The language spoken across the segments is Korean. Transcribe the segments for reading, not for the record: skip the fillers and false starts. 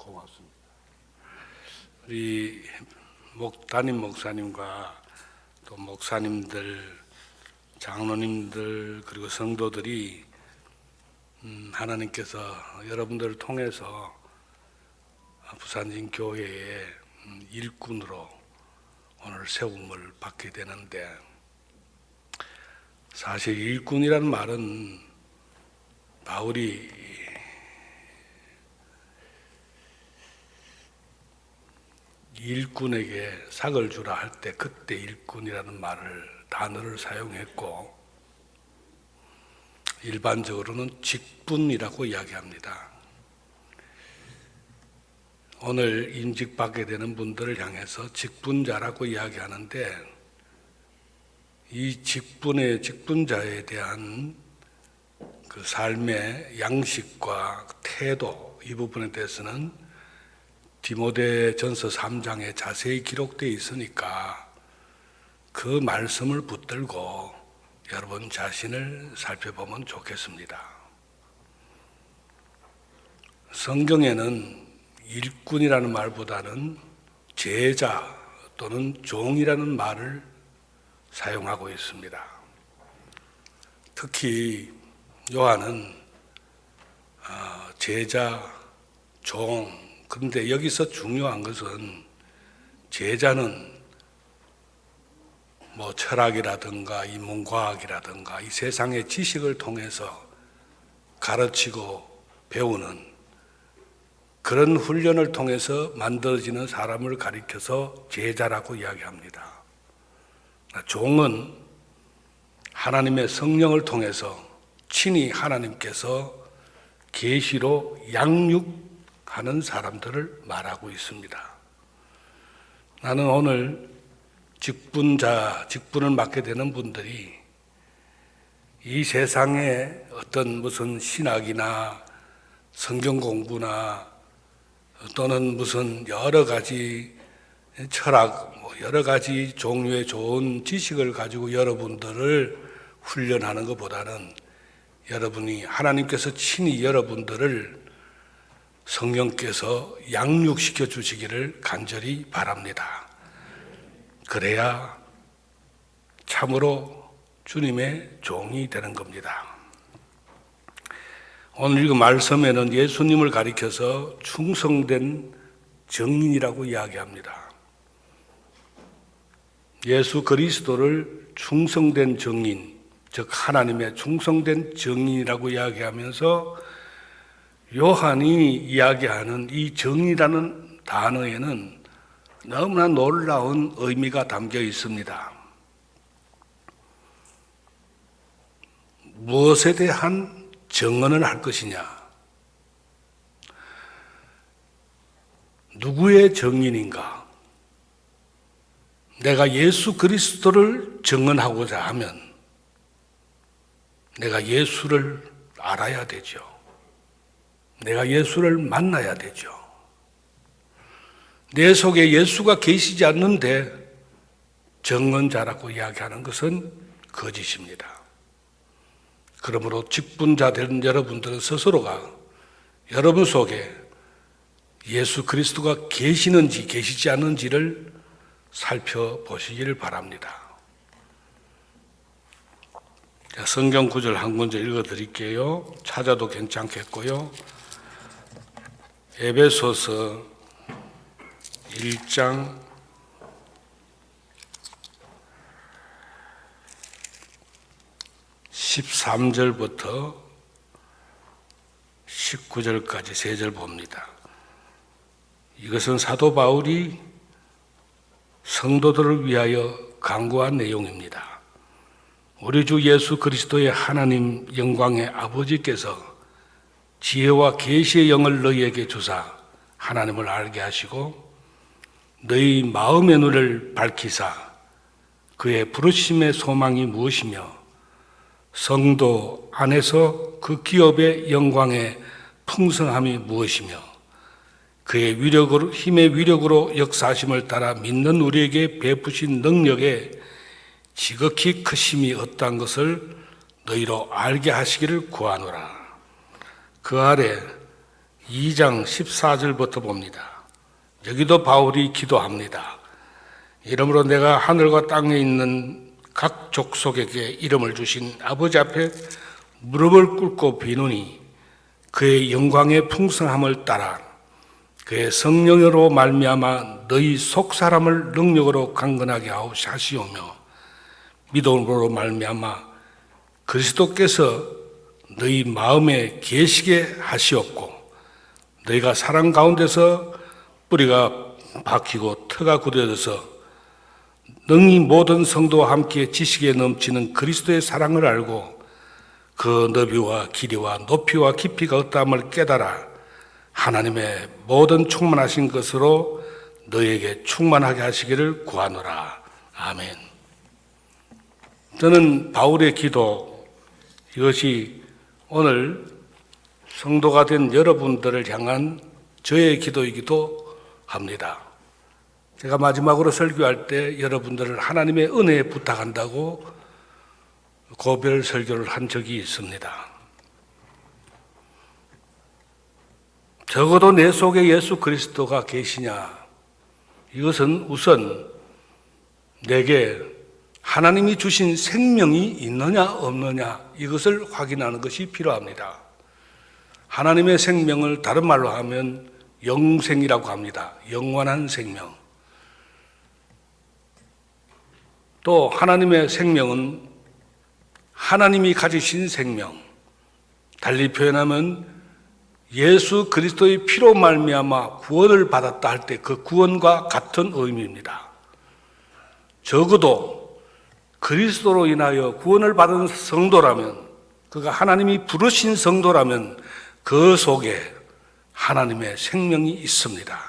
고맙습니다. 우리 담임 목사님과 또 목사님들, 장로님들 그리고 성도들이 하나님께서 여러분들을 통해서 부산진 교회의 일꾼으로 오늘 세움을 받게 되는데, 사실 일꾼이라는 말은 바울이 일꾼에게 삭을 주라 할 때 그때 일꾼이라는 단어를 사용했고, 일반적으로는 직분이라고 이야기합니다. 오늘 임직받게 되는 분들을 향해서 직분자라고 이야기하는데, 이 직분자에 대한 그 삶의 양식과 태도, 이 부분에 대해서는 디모데전서 3장에 자세히 기록되어 있으니까 그 말씀을 붙들고 여러분 자신을 살펴보면 좋겠습니다. 성경에는 일꾼이라는 말보다는 제자 또는 종이라는 말을 사용하고 있습니다. 특히 요한은 제자, 종, 그런데 여기서 중요한 것은 제자는 철학이라든가 인문과학이라든가 이 세상의 지식을 통해서 가르치고 배우는 그런 훈련을 통해서 만들어지는 사람을 가리켜서 제자라고 이야기합니다. 종은 하나님의 성령을 통해서 친히 하나님께서 계시로 양육하는 사람들을 말하고 있습니다. 나는 오늘 직분을 맡게 되는 분들이 이 세상에 어떤 무슨 신학이나 성경 공부나 또는 무슨 여러 가지 철학, 여러 가지 종류의 좋은 지식을 가지고 여러분들을 훈련하는 것보다는 여러분이 하나님께서 친히 여러분들을 성령께서 양육시켜 주시기를 간절히 바랍니다. 그래야 참으로 주님의 종이 되는 겁니다. 오늘 읽은 말씀에는 예수님을 가리켜서 충성된 증인이라고 이야기합니다. 예수 그리스도를 충성된 증인, 즉 하나님의 충성된 증인이라고 이야기하면서 요한이 이야기하는 이 증인이라는 단어에는 너무나 놀라운 의미가 담겨 있습니다. 무엇에 대한 증언을 할 것이냐? 누구의 증인인가? 내가 예수 그리스도를 증언하고자 하면 내가 예수를 알아야 되죠. 내가 예수를 만나야 되죠. 내 속에 예수가 계시지 않는데 증언자라고 이야기하는 것은 거짓입니다. 그러므로 직분자 된 여러분들은 스스로가 여러분 속에 예수 그리스도가 계시는지 계시지 않는지를 살펴보시기를 바랍니다. 성경 구절 한 군절 읽어드릴게요. 찾아도 괜찮겠고요. 에베소서 1장 13절부터 19절까지 3절 봅니다. 이것은 사도 바울이 성도들을 위하여 간구한 내용입니다. 우리 주 예수 그리스도의 하나님 영광의 아버지께서 지혜와 계시의 영을 너희에게 주사 하나님을 알게 하시고 너희 마음의 눈을 밝히사 그의 부르심의 소망이 무엇이며 성도 안에서 그 기업의 영광의 풍성함이 무엇이며 그의 위력으로, 힘의 위력으로 역사하심을 따라 믿는 우리에게 베푸신 능력에 지극히 크심이 어떠한 것을 너희로 알게 하시기를 구하노라. 그 아래 2장 14절부터 봅니다. 여기도 바울이 기도합니다. 이러므로 내가 하늘과 땅에 있는 각 족속에게 이름을 주신 아버지 앞에 무릎을 꿇고 비노니 그의 영광의 풍성함을 따라 그의 성령으로 말미암아 너희 속 사람을 능력으로 강건하게 하시오며 믿음으로 말미암아 그리스도께서 너희 마음에 계시게 하시옵고 너희가 사랑 가운데서 뿌리가 박히고 터가 굳어져서 능히 모든 성도와 함께 지식에 넘치는 그리스도의 사랑을 알고 그 너비와 길이와 높이와 깊이가 어떠함을 깨달아 하나님의 모든 충만하신 것으로 너희에게 충만하게 하시기를 구하노라. 아멘. 저는 바울의 기도, 이것이 오늘 성도가 된 여러분들을 향한 저의 기도이기도 합니다. 제가 마지막으로 설교할 때 여러분들을 하나님의 은혜에 부탁한다고 고별 설교를 한 적이 있습니다. 적어도 내 속에 예수 그리스도가 계시냐? 이것은 우선 내게 하나님이 주신 생명이 있느냐 없느냐 이것을 확인하는 것이 필요합니다. 하나님의 생명을 다른 말로 하면 영생이라고 합니다. 영원한 생명. 또 하나님의 생명은 하나님이 가지신 생명. 달리 표현하면 예수 그리스도의 피로 말미암아 구원을 받았다 할 때 그 구원과 같은 의미입니다. 적어도 그리스도로 인하여 구원을 받은 성도라면, 그가 하나님이 부르신 성도라면 그 속에 하나님의 생명이 있습니다.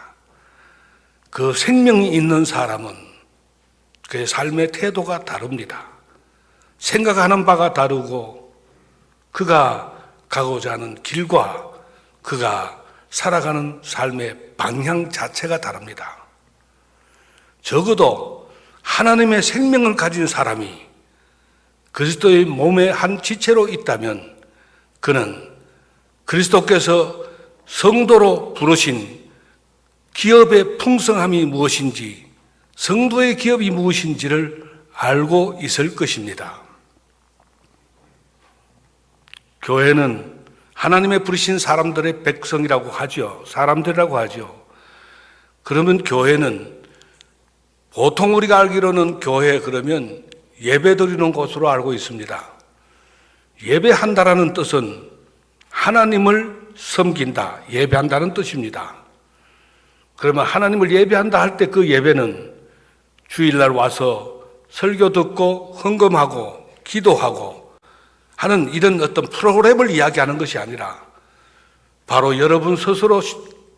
그 생명이 있는 사람은 그의 삶의 태도가 다릅니다. 생각하는 바가 다르고 그가 가고자 하는 길과 그가 살아가는 삶의 방향 자체가 다릅니다. 적어도 하나님의 생명을 가진 사람이 그리스도의 몸의 한 지체로 있다면 그는 그리스도께서 성도로 부르신 기업의 풍성함이 무엇인지, 성도의 기업이 무엇인지를 알고 있을 것입니다. 교회는 하나님의 부르신 사람들의 백성이라고 하죠. 사람들이라고 하죠. 그러면 교회는 보통 우리가 알기로는 교회 그러면 예배 드리는 곳으로 알고 있습니다. 예배한다라는 뜻은 하나님을 섬긴다, 예배한다는 뜻입니다. 그러면 하나님을 예배한다 할 때 그 예배는 주일날 와서 설교 듣고 헌금하고 기도하고 하는 이런 어떤 프로그램을 이야기하는 것이 아니라 바로 여러분 스스로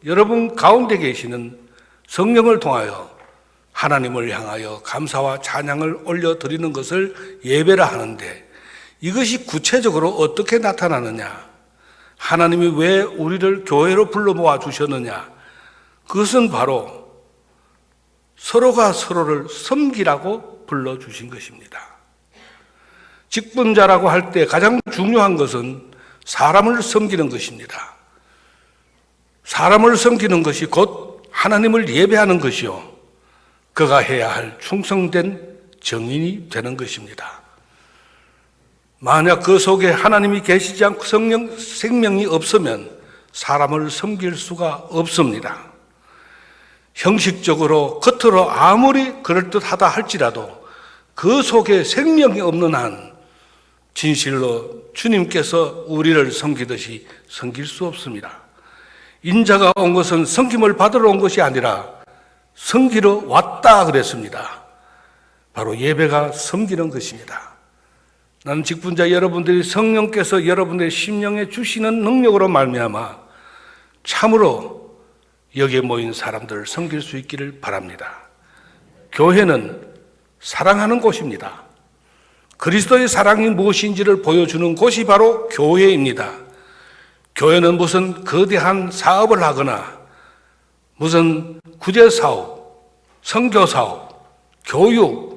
여러분 가운데 계시는 성령을 통하여 하나님을 향하여 감사와 찬양을 올려드리는 것을 예배라 하는데, 이것이 구체적으로 어떻게 나타나느냐, 하나님이 왜 우리를 교회로 불러 모아 주셨느냐, 그것은 바로 서로가 서로를 섬기라고 불러주신 것입니다. 직분자라고 할 때 가장 중요한 것은 사람을 섬기는 것입니다. 사람을 섬기는 것이 곧 하나님을 예배하는 것이요, 그가 해야 할 충성된 정인이 되는 것입니다. 만약 그 속에 하나님이 계시지 않고 생명이 없으면 사람을 섬길 수가 없습니다. 형식적으로 겉으로 아무리 그럴듯하다 할지라도 그 속에 생명이 없는 한 진실로 주님께서 우리를 섬기듯이 섬길 수 없습니다. 인자가 온 것은 섬김을 받으러 온 것이 아니라 섬기러 왔다 그랬습니다. 바로 예배가 섬기는 것입니다. 나는 직분자 여러분들이 성령께서 여러분의 심령에 주시는 능력으로 말미암아 참으로 여기에 모인 사람들을 섬길 수 있기를 바랍니다. 교회는 사랑하는 곳입니다. 그리스도의 사랑이 무엇인지를 보여주는 곳이 바로 교회입니다. 교회는 무슨 거대한 사업을 하거나 무슨 구제사업, 선교사업, 교육,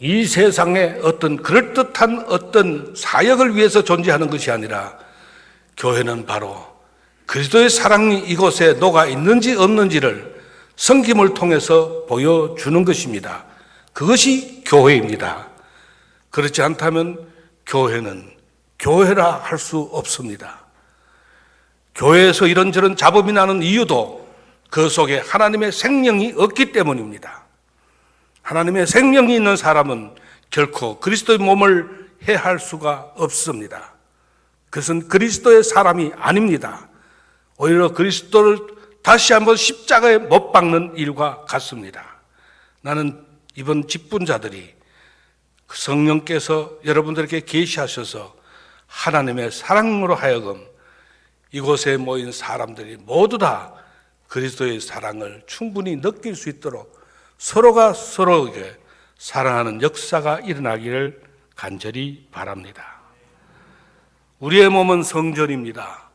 이 세상에 어떤 그럴듯한 어떤 사역을 위해서 존재하는 것이 아니라 교회는 바로 그리스도의 사랑이 이곳에 녹아 있는지 없는지를 섬김을 통해서 보여주는 것입니다. 그것이 교회입니다. 그렇지 않다면 교회는 교회라 할 수 없습니다. 교회에서 이런저런 잡음이 나는 이유도 그 속에 하나님의 생명이 없기 때문입니다. 하나님의 생명이 있는 사람은 결코 그리스도의 몸을 해할 수가 없습니다. 그것은 그리스도의 사람이 아닙니다. 오히려 그리스도를 다시 한번 십자가에 못 박는 일과 같습니다. 나는 이번 직분자들이 성령께서 여러분들에게 계시하셔서 하나님의 사랑으로 하여금 이곳에 모인 사람들이 모두 다 그리스도의 사랑을 충분히 느낄 수 있도록 서로가 서로에게 사랑하는 역사가 일어나기를 간절히 바랍니다. 우리의 몸은 성전입니다.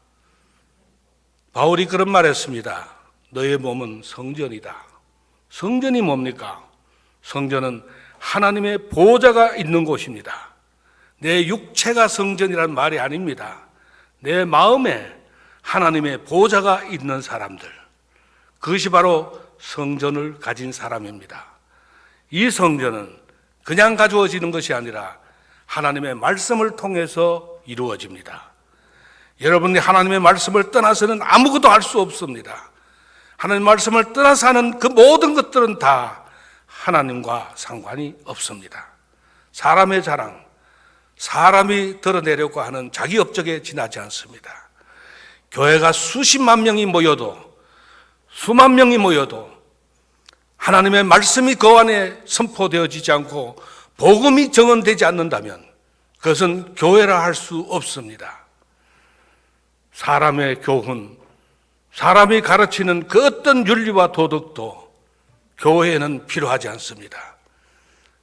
바울이 그런 말했습니다. 너의 몸은 성전이다. 성전이 뭡니까? 성전은 하나님의 보좌가 있는 곳입니다. 내 육체가 성전이란 말이 아닙니다. 내 마음에 하나님의 보좌가 있는 사람들, 그것이 바로 성전을 가진 사람입니다. 이 성전은 그냥 가져워지는 것이 아니라 하나님의 말씀을 통해서 이루어집니다. 여러분이 하나님의 말씀을 떠나서는 아무것도 할 수 없습니다. 하나님의 말씀을 떠나서 하는 그 모든 것들은 다 하나님과 상관이 없습니다. 사람의 자랑, 사람이 드러내려고 하는 자기 업적에 지나지 않습니다. 교회가 수십만 명이 모여도, 수만 명이 모여도 하나님의 말씀이 그 안에 선포되어지지 않고 복음이 정언되지 않는다면 그것은 교회라 할 수 없습니다. 사람의 교훈, 사람이 가르치는 그 어떤 윤리와 도덕도 교회에는 필요하지 않습니다.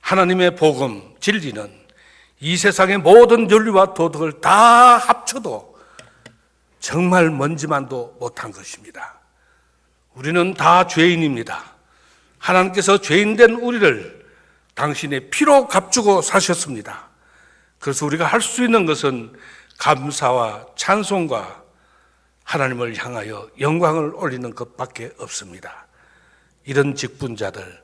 하나님의 복음, 진리는 이 세상의 모든 윤리와 도덕을 다 합쳐도 정말 먼지만도 못한 것입니다. 우리는 다 죄인입니다. 하나님께서 죄인된 우리를 당신의 피로 값주고 사셨습니다. 그래서 우리가 할 수 있는 것은 감사와 찬송과 하나님을 향하여 영광을 올리는 것밖에 없습니다. 이런 직분자들,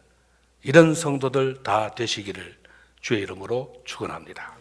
이런 성도들 다 되시기를 주의 이름으로 축원합니다.